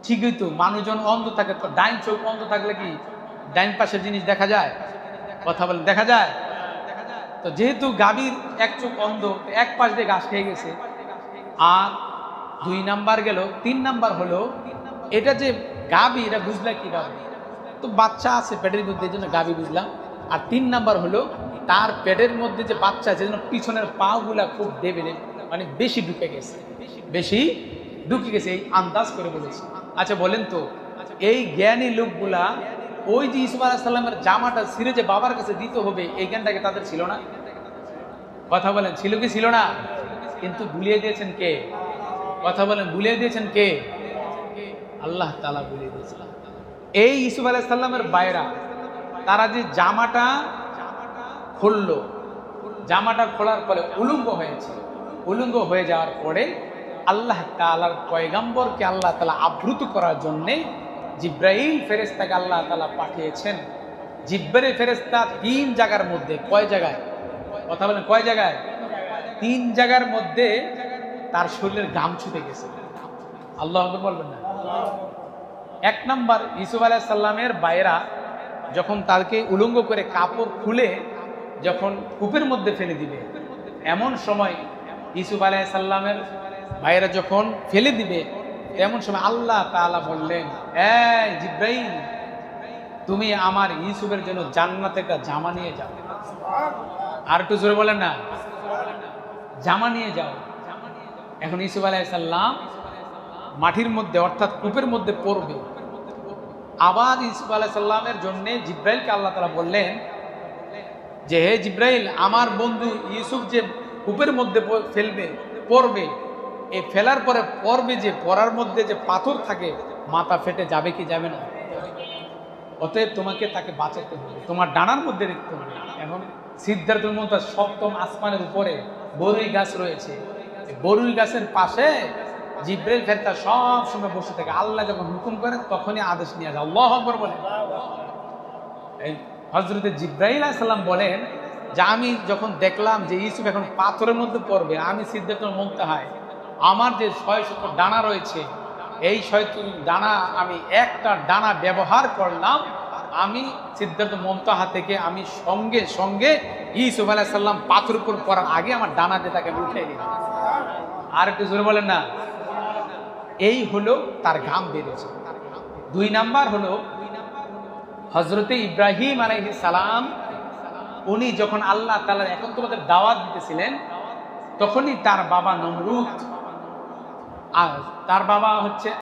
ঠিকই তো, মানুষজন অন্ধ থাকে তো, ডাইন চোখ অন্ধ থাকলে কি ডাইন পাশের জিনিস দেখা যায়? কথা বলে দেখা যায়? তো যেহেতু গাভীর এক চোখ অন্ধ, এক পাশ দিয়ে ঘাস খেয়ে গেছে। আর 2 নাম্বার গেল, 3 নাম্বার হলো এটা যে গাভী, এটা বুঝলা কিভাবে? তো বাচ্চা আছে পেটের মধ্যে, এই জন্য গাভী বুঝলাম। আর 3 নাম্বার হলো তার পেটের মধ্যে যে বাচ্চা আছে, যেন পিছনের পা গুলা খুব দেবে, মানে বেশি ঢুকে গেছে, বেশি ঢুকে গেছে, এই আন্দাজ করে বলেছে। আচ্ছা বলেন তো, এই জ্ঞানী লোকগুলা ওই যে ইউসুফ আলাইহিস সালামের জামাটা ছিঁড়ে যে বাবার কাছে দিতে হবে, এই জ্ঞানটাকে তাদের ছিল না? কথা বলেন, ছিল কি ছিল না? কিন্তু ভুলিয়ে দিয়েছেন কে? কথা বলেন, ভুলিয়ে দিয়েছেন কে? আল্লাহ তাআলা ভুলিয়ে দিয়েছেন। এই ইউসুফ আলাইহিস সালামের বাইরা তারা যে জামাটা খুললো, জামাটা খোলার পরে উলঙ্গ হয়েছে, উলঙ্গ হয়ে যাওয়ার পরে আল্লাহ তাআলার পয়গম্বরকে আল্লাহ তাআলা আবৃত করার জন্যে জিব্রাইল ফেরেশতাকে আল্লাহ তাআলা পাঠিয়েছেন। জিব্রাইল ফেরেশতা 3 জায়গার মধ্যে, কয় জায়গায়? কথা বলেন, কয় জায়গায়? 3 জায়গার মধ্যে তার শরীরের ঘাম ছুটে গেছে। আল্লাহু আকবার বলবেন না? 1 নাম্বার, ইউসুফ আলাইহিস সালামের বাইরা যখন তাকে উলঙ্গ করে কাপড় খুলে যখন কূপের মধ্যে ফেলে দিবে, এমন সময় ইউসুফ আলাইহিস সালামের ভাইয়েরা যখন ফেলে দিবে, এমন সময় আল্লাহ তাআলা বললেন, এই জিব্রাইল, তুমি আমার ইউসুফের জন্য জান্নাতে একটা জামা নিয়ে যাও। আর একটু জোরে বলেন না, জামা নিয়ে যাও। এখন ইউসুফ আলাইহিস সালাম মাটির মধ্যে অর্থাৎ কূপের মধ্যে পড়বে। আবার ইউসুফ আলাইহিস সালামের জন্য জিব্রাইলকে আল্লাহ তাআলা বললেন যে, হে জিব্রাইল, আমার বন্ধু ইউসুফ যে কূপের মধ্যে ফেলবে, পড়বে, এই ফেলার পরে পড়বে যে পড়ার মধ্যে যে পাথর থাকে, মাথা ফেটে যাবে কি যাবে না? অতএব তোমাকে তাকে বাঁচাতে হবে, তোমার ডানার মধ্যে রাখতে হবে। এখন সিদ্ধার্থুল মুনতাজ 7ম আসমানের উপরে বরুই গাছ রয়েছে, বরুই গাছের পাশে জিব্রাইল ফেরেশতা সব সময় বসে থাকে। আল্লাহ যখন হুকুম করেন তখনই আদেশ নিয়ে যায়। আল্লাহু আকবার বলেন। হযরতে জিব্রাইল আলাইহিস সালাম বলেন যে, আমি যখন দেখলাম যে ইউসুফ এখন পাথরের মধ্যে পড়বে, আমি সিদ্ধার্থুল মুনতাহায় আমার যে 600 ডানা রয়েছে, এই 600 ডানা আমি একটা ডানা ব্যবহার করলাম, আমি সিদ্ধার্থুল মুনতাহা থেকে আমি সঙ্গে সঙ্গে ইউসুফ আলাইহিস সালাম পাথরের উপর পড়ার আগে আমার ডানা দিয়ে তাকে উঠিয়ে দিলাম। আর একটু জোরে বলেন না। এই হলো তার ঘাম বেরিয়েছে। 2 নাম্বার হলো হযরতে ইব্রাহিম আলাইহিস সালাম, উনি যখন আল্লাহ তাআলার একাত্মবাদের দাওয়াত দিতেছিলেন, তখনই তার বাবা নমরুদ, আর তার বাবা হচ্ছে